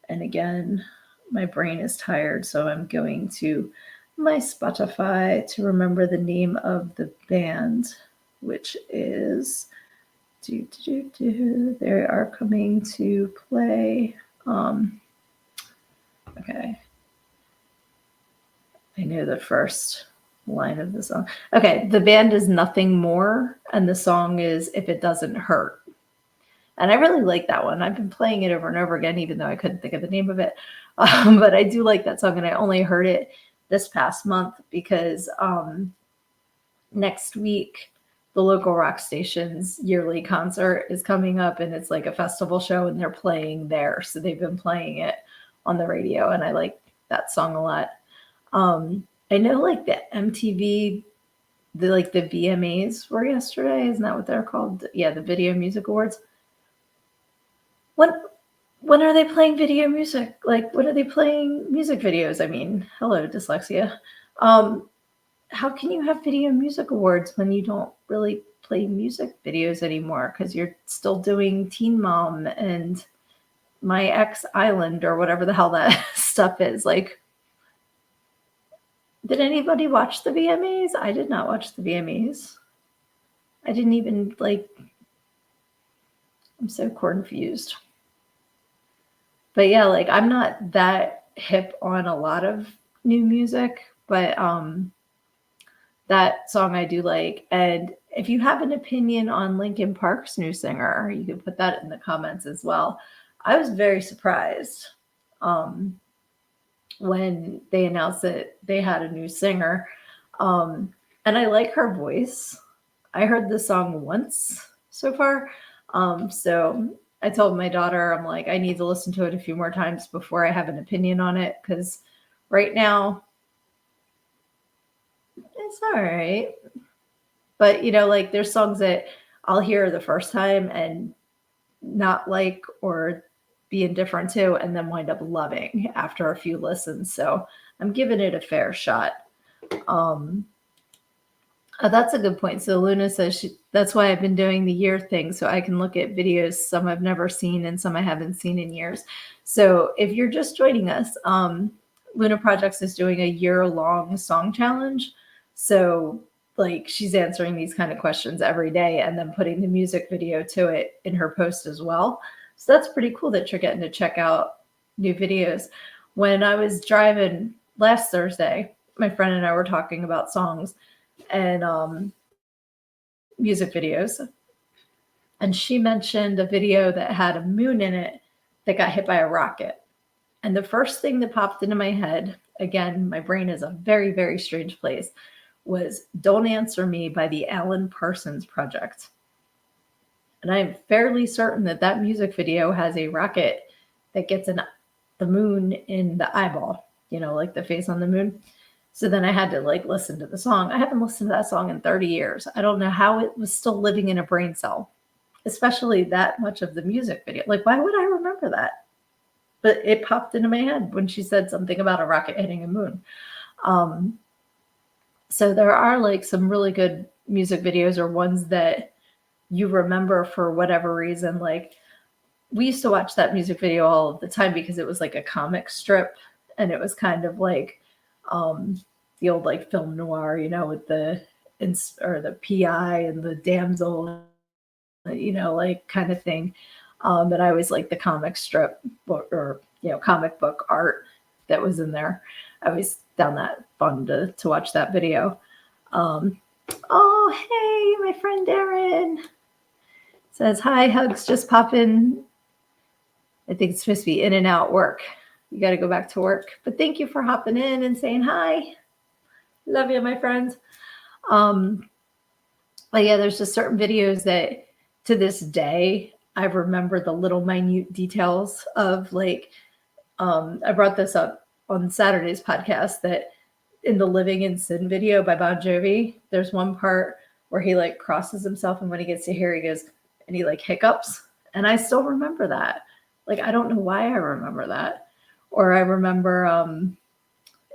And again, my brain is tired, so I'm going to my Spotify to remember the name of the band, which is they are coming to play. Okay. I know the first line of the song. Okay, the band is Nothing More, and the song is If It Doesn't Hurt. And I really like that one. I've been playing it over and over again, even though I couldn't think of the name of it. But I do like that song, and I only heard it this past month because next week, the local rock station's yearly concert is coming up, and it's like a festival show, and they're playing there. So they've been playing it on the radio, and I like that song a lot. I know like the MTV, the VMAs were yesterday. Isn't that what they're called? Yeah, the Video Music Awards. When are they playing video music? Like, when are they playing music videos? I mean, hello, dyslexia. How can you have Video Music Awards when you don't really play music videos anymore? Because you're still doing Teen Mom and My Ex Island or whatever the hell that stuff is. Like, did anybody watch the VMAs? I did not watch the VMAs. I didn't even I'm so confused. But yeah, like I'm not that hip on a lot of new music, but that song I do like. And if you have an opinion on Linkin Park's new singer, you can put that in the comments as well. I was very surprised um, when they announced that they had a new singer. And I like her voice. I heard the song once so far. So I told my daughter, I'm like, I need to listen to it a few more times before I have an opinion on it. Because right now, it's all right. But, like there's songs that I'll hear the first time and not like or be indifferent to, and then wind up loving after a few listens. So I'm giving it a fair shot. Um, that's a good point. So Luna says that's why I've been doing the year thing, so I can look at videos, some I've never seen and some I haven't seen in years. So if you're just joining us, Luna Projects is doing a year-long song challenge. So like she's answering these kind of questions every day and then putting the music video to it in her post as well. So that's pretty cool that you're getting to check out new videos. When I was driving last Thursday, my friend and I were talking about songs and music videos. And she mentioned a video that had a moon in it that got hit by a rocket. And the first thing that popped into my head, again, my brain is a very, very strange place, was Don't Answer Me by the Alan Parsons Project. And I'm fairly certain that that music video has a rocket that gets the moon in the eyeball, like the face on the moon. So then I had to like listen to the song. I haven't listened to that song in 30 years. I don't know how it was still living in a brain cell, especially that much of the music video. Like, why would I remember that? But it popped into my head when she said something about a rocket hitting a moon. So there are like some really good music videos or ones that you remember for whatever reason. Like we used to watch that music video all of the time because it was like a comic strip and it was kind of like the old like film noir, with the PI and the damsel, like kind of thing. But I always like the comic strip or comic book art that was in there. I always found that fun to watch that video. Oh, hey, my friend Darren says, hi, hugs, just pop in. I think it's supposed to be in and out work. You got to go back to work. But thank you for hopping in and saying hi. Love you, my friends. But yeah, there's just certain videos that to this day, I remember the little minute details of like, I brought this up on Saturday's podcast that in the Living in Sin video by Bon Jovi, there's one part where he like crosses himself and when he gets to here, he goes and he like hiccups. And I still remember that. Like, I don't know why I remember that. Or I remember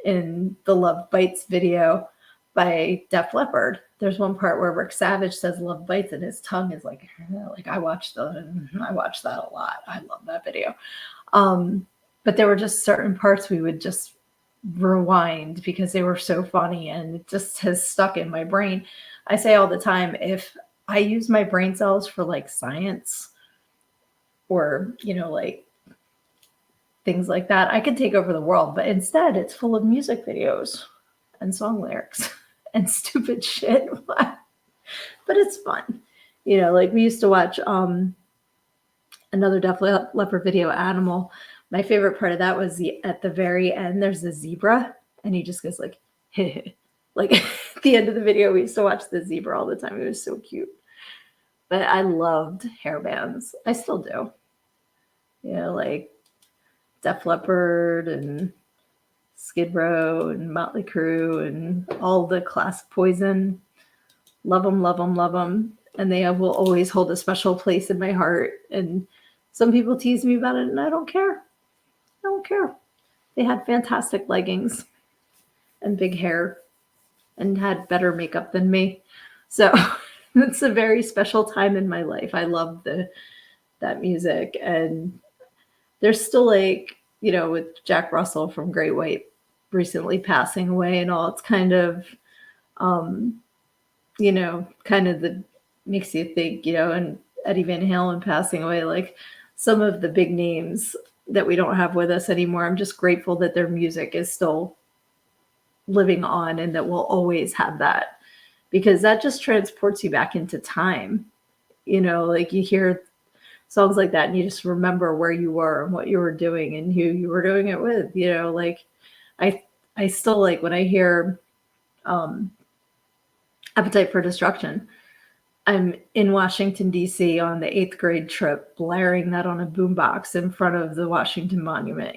in the Love Bites video by Def Leppard, there's one part where Rick Savage says love bites and his tongue is like I watched that a lot. I love that video. But there were just certain parts we would just rewind because they were so funny and it just has stuck in my brain. I say all the time, if I use my brain cells for like science or, like things like that, I could take over the world. But instead, it's full of music videos and song lyrics and stupid shit. But it's fun. Like we used to watch another Def Leppard video, Animal. My favorite part of that was at the very end, there's a zebra and he just goes like, hey. Like at the end of the video, we used to watch the zebra all the time. It was so cute. But I loved hair bands. I still do. Like Def Leppard and Skid Row and Motley Crue and all the classic Poison. Love them, love them, love them. And they will always hold a special place in my heart. And some people tease me about it, and I don't care. I don't care. They had fantastic leggings and big hair and had better makeup than me. So it's a very special time in my life. I love that music. And there's still like, with Jack Russell from Great White recently passing away and all, it's kind of, kind of makes you think, and Eddie Van Halen passing away, like some of the big names that we don't have with us anymore. I'm just grateful that their music is still living on and that we'll always have that because that just transports you back into time. Like you hear songs like that and you just remember where you were and what you were doing and who you were doing it with. Like I still like when I hear um, Appetite for Destruction. I'm in Washington, D.C. on the eighth grade trip, blaring that on a boombox in front of the Washington Monument.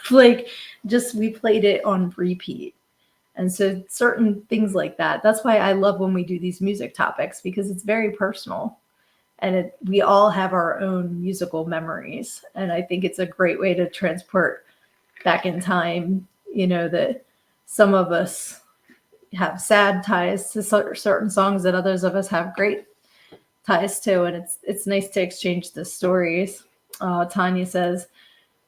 Like just we played it on repeat. And so certain things like that. That's why I love when we do these music topics, because it's very personal and we all have our own musical memories. And I think it's a great way to transport back in time, that some of us have sad ties to certain songs that others of us have great ties to, and it's nice to exchange the stories. Tanya says,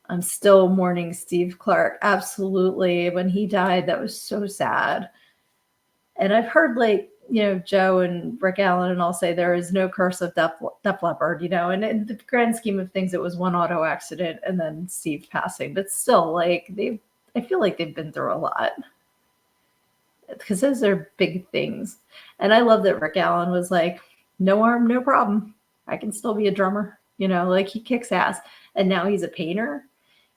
I'm still mourning Steve Clark. Absolutely. When he died, that was so sad. And I've heard Joe and Rick Allen and all say there is no curse of Def Leppard, and in the grand scheme of things, it was one auto accident and then Steve passing. But still, I feel like they've been through a lot, because those are big things. And I love that Rick Allen was like, no arm, no problem. I can still be a drummer. He kicks ass. And now he's a painter.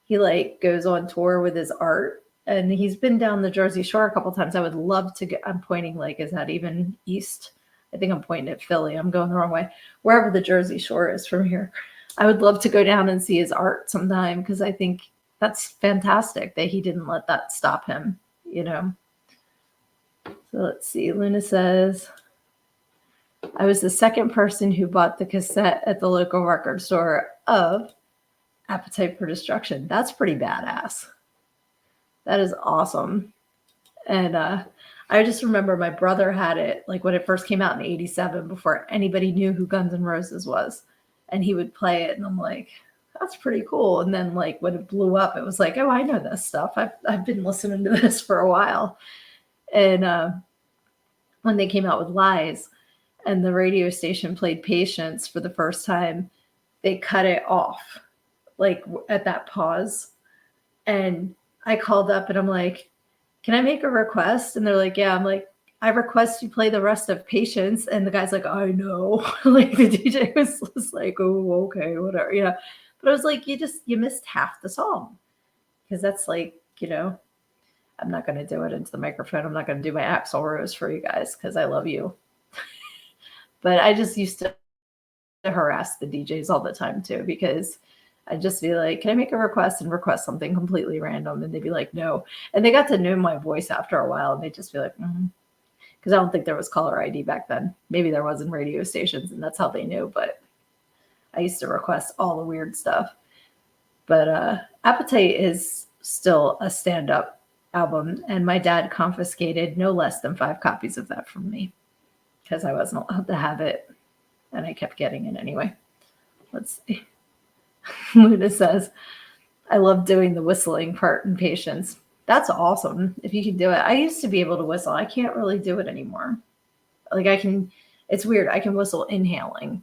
He goes on tour with his art, and he's been down the Jersey Shore a couple times. I would love to I'm pointing is that even east? I think I'm pointing at Philly. I'm going the wrong way. Wherever the Jersey Shore is from here. I would love to go down and see his art sometime, because I think that's fantastic that he didn't let that stop him, So let's see. Luna says, I was the second person who bought the cassette at the local record store of Appetite for Destruction. That's pretty badass. That is awesome. And I just remember my brother had it when it first came out in '87, before anybody knew who Guns N' Roses was. And he would play it, and I'm like, that's pretty cool. And then when it blew up, it was like, oh, I know this stuff. I've been listening to this for a while. And when they came out with Lies, and the radio station played Patience for the first time, they cut it off at that pause. And I called up and I'm like, can I make a request? And they're like, yeah. I'm like, I request you play the rest of Patience. And the guy's like, I know. The DJ was like, oh, okay, whatever. But I was like, you missed half the song. Because that's I'm not going to do it into the microphone. I'm not going to do my Axl Rose for you guys, because I love you. But I just used to harass the DJs all the time too, because I'd just be like, can I make a request, and request something completely random? And they'd be like, no. And they got to know my voice after a while, and they'd just be like, because I don't think there was caller ID back then. Maybe there was in radio stations, and that's how they knew. But I used to request all the weird stuff. But Appetite is still a stand-up album, and my dad confiscated no less than 5 copies of that from me, because I wasn't allowed to have it, and I kept getting it anyway. Let's see. Luna says, I love doing the whistling part in Patience. That's awesome if you can do it. I used to be able to whistle. I can't really do it anymore. It's weird. I can whistle inhaling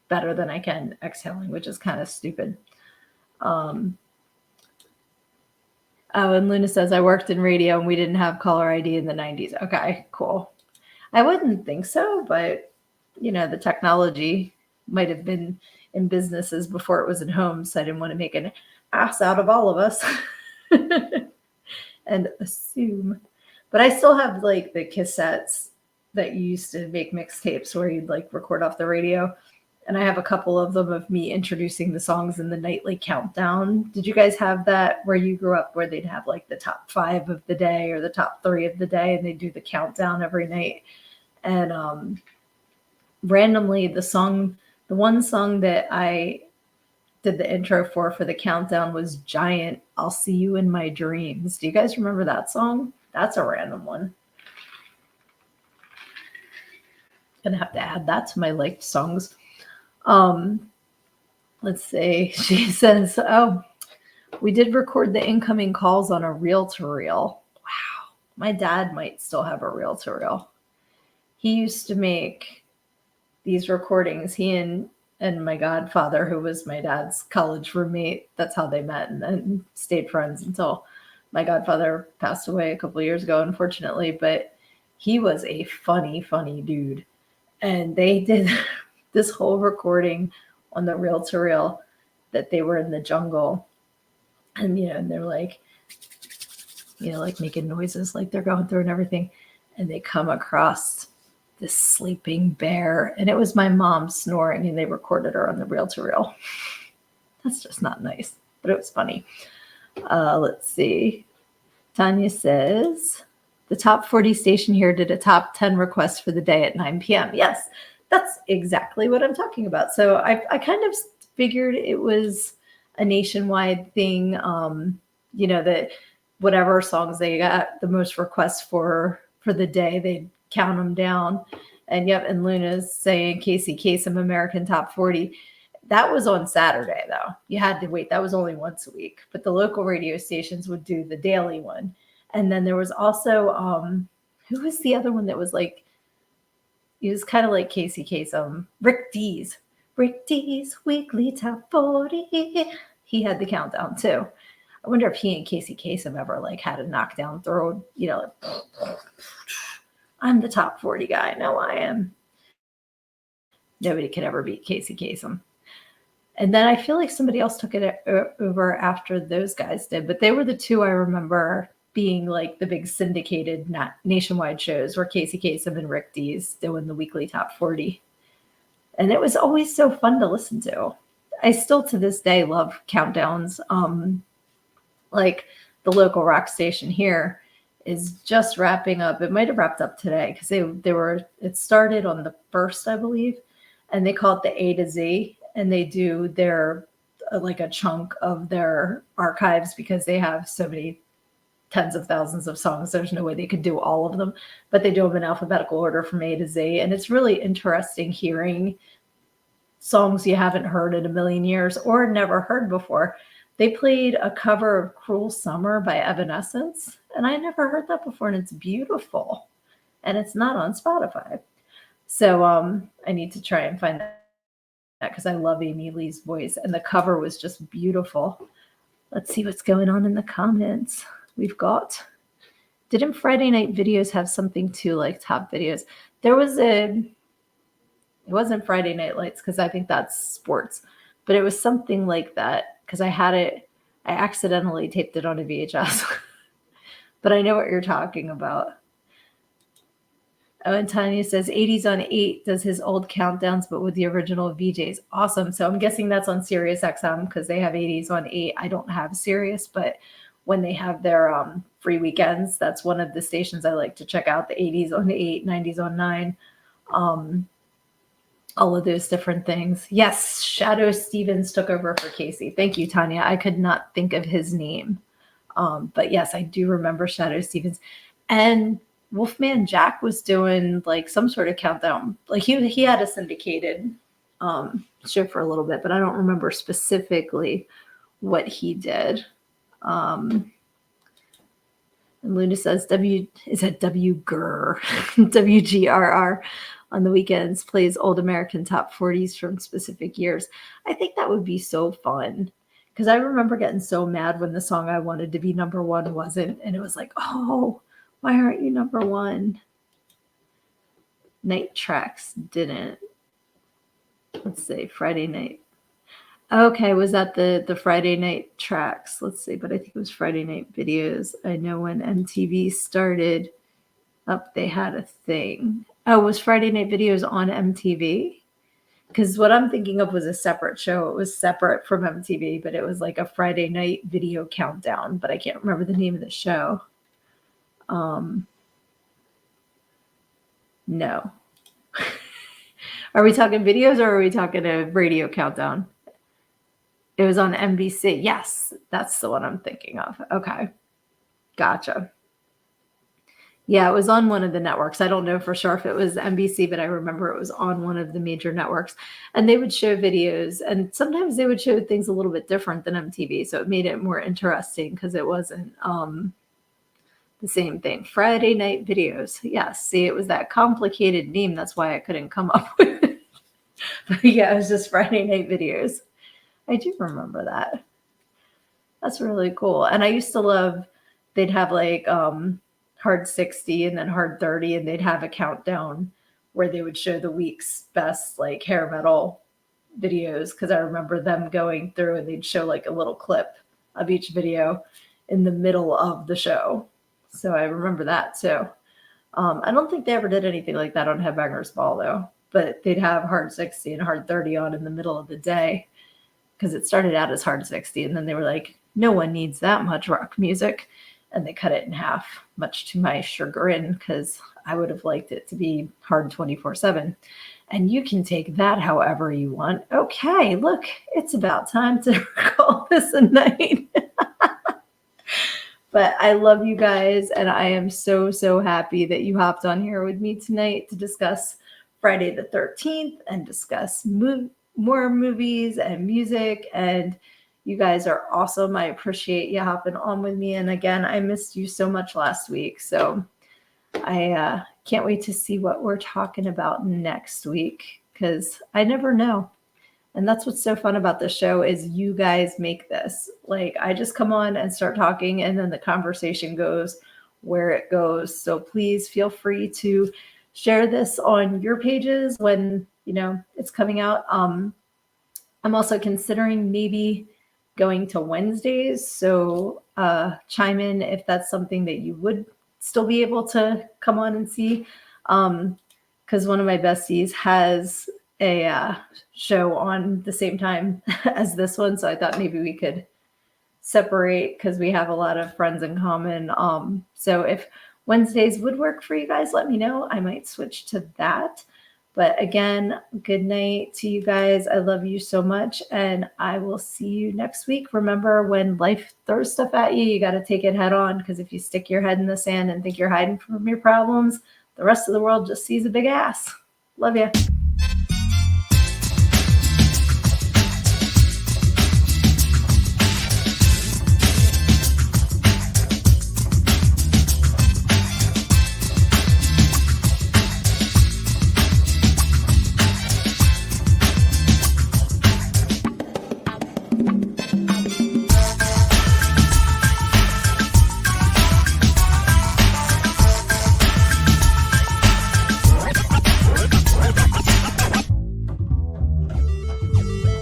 better than I can exhaling, which is kind of stupid. And Luna says, I worked in radio and we didn't have caller ID in the 90s. Okay, cool. I wouldn't think so, but the technology might have been in businesses before it was in homes. So I didn't want to make an ass out of all of us and assume. But I still have the cassettes that you used to make mixtapes where you'd record off the radio. And I have a couple of them of me introducing the songs in the nightly countdown. Did you guys have that where you grew up, where they'd have the top 5 of the day or the top 3 of the day, and they do the countdown every night? And randomly, the one song that I did the intro for the countdown was Giant, I'll See You in My Dreams. Do you guys remember that song? That's a random one. Gonna have to add that to my liked songs. Let's see. She says, oh, we did record the incoming calls on a reel-to-reel. Wow. My dad might still have a reel-to-reel. He used to make these recordings. He and my godfather, who was my dad's college roommate, that's how they met and then stayed friends until my godfather passed away a couple of years ago, unfortunately. But He was a funny, funny dude. And they did this whole recording on the reel to reel that they were in the jungle. And, and they're like, like making noises like they're going through and everything. And they come across this sleeping bear. And it was my mom snoring, and they recorded her on the reel to reel. That's just not nice, but it was funny. Let's see. Tanya says, the top 40 station here did a top 10 request for the day at 9 p.m. Yes, that's exactly what I'm talking about. So I kind of figured it was a nationwide thing, that whatever songs they got the most requests for the day, they'd count them down. And yep, and Luna's saying Casey Kasem American Top 40. That was on Saturday, though. You had to wait. That was only once a week. But the local radio stations would do the daily one. And then there was also, who was the other one that was like, he was kind of like Casey Kasem, Rick D's. Rick D's Weekly Top 40. He had the countdown, too. I wonder if he and Casey Kasem ever like had a knockdown throw, like, I'm the top 40 guy. No, I am. Nobody could ever beat Casey Kasem. And then I feel like somebody else took it over after those guys did. But they were the two I remember being like the big syndicated nationwide shows where Casey Kasem and Rick D's doing the weekly top 40. And it was always so fun to listen to. I still to this day love countdowns. Like the local rock station here is just wrapping up. It might have wrapped up today because it started on the 1st, I believe. And they call it the A to Z. And they do their like a chunk of their archives because they have so many tens of thousands of songs. There's no way they could do all of them, but they do them in alphabetical order from A to Z. And it's really interesting hearing songs you haven't heard in a million years or never heard before. They played a cover of Cruel Summer by Evanescence, and I never heard that before, and it's beautiful. And it's not on Spotify. So I need to try and find that because I love Amy Lee's voice, and the cover was just beautiful. Let's see what's going on in the comments. We've got, didn't Friday night videos have something too, like top videos? There was it wasn't Friday Night Lights because I think that's sports, but it was something like that because I accidentally taped it on a VHS. But I know what you're talking about. Oh, and Tanya says 80s on 8 does his old countdowns, but with the original VJs. Awesome. So I'm guessing that's on Sirius XM because they have 80s on 8. I don't have Sirius, but when they have their free weekends, that's one of the stations I like to check out, the 80s on 8, 90s on 9, all of those different things. Yes, Shadow Stevens took over for Casey. Thank you, Tanya. I could not think of his name. But yes, I do remember Shadow Stevens. And Wolfman Jack was doing like some sort of countdown. Like he had a syndicated show for a little bit, but I don't remember specifically what he did. And Luna says WGRR on the weekends plays old American top 40s from specific years. I think that would be so fun because I remember getting so mad when the song I wanted to be number one wasn't, and it was like, oh, why aren't you number one? Night Tracks didn't. Let's see, Friday night. Okay, was that the Friday night tracks? Let's see, but I think it was Friday night videos. I know when MTV started up, they had a thing. Oh, was Friday night videos on MTV? Because what I'm thinking of was a separate show. It was separate from MTV, but it was like a Friday night video countdown, but I can't remember the name of the show. No. Are we talking videos or are we talking a radio countdown? It was on NBC. Yes, that's the one I'm thinking of. Okay. Gotcha. Yeah, it was on one of the networks. I don't know for sure if it was NBC, but I remember it was on one of the major networks. And they would show videos, and sometimes they would show things a little bit different than MTV. So it made it more interesting because it wasn't the same thing. Friday night videos. Yes, see, it was that complicated name. That's why I couldn't come up with it. But yeah, it was just Friday night videos. I do remember that. That's really cool. And I used to love, they'd have like Hard 60 and then Hard 30, and they'd have a countdown where they would show the week's best like hair metal videos, because I remember them going through and they'd show like a little clip of each video in the middle of the show. So I remember that too. I don't think they ever did anything like that on Headbangers Ball though, but they'd have Hard 60 and Hard 30 on in the middle of the day, because it started out as Hard 60 and then they were like, no one needs that much rock music, and they cut it in half, much to my chagrin, because I would have liked it to be Hard 24/7. And you can take that however you want. Okay, look, it's about time to call this a night. But I love you guys, and I am so, so happy that you hopped on here with me tonight to discuss Friday the 13th and discuss more movies and music. And you guys are awesome. I appreciate you hopping on with me. And again, I missed you so much last week. So I can't wait to see what we're talking about next week, because I never know. And that's what's so fun about this show is you guys make this. Like, I just come on and start talking, and then the conversation goes where it goes. So please feel free to share this on your pages when, it's coming out. I'm also considering maybe going to Wednesdays. So chime in if that's something that you would still be able to come on and see. Because one of my besties has a show on the same time as this one. So I thought maybe we could separate, because we have a lot of friends in common. So if Wednesdays would work for you guys, let me know. I might switch to that. But again, good night to you guys. I love you so much, and I will see you next week. Remember, when life throws stuff at you, you got to take it head on, because if you stick your head in the sand and think you're hiding from your problems, the rest of the world just sees a big ass. Love you.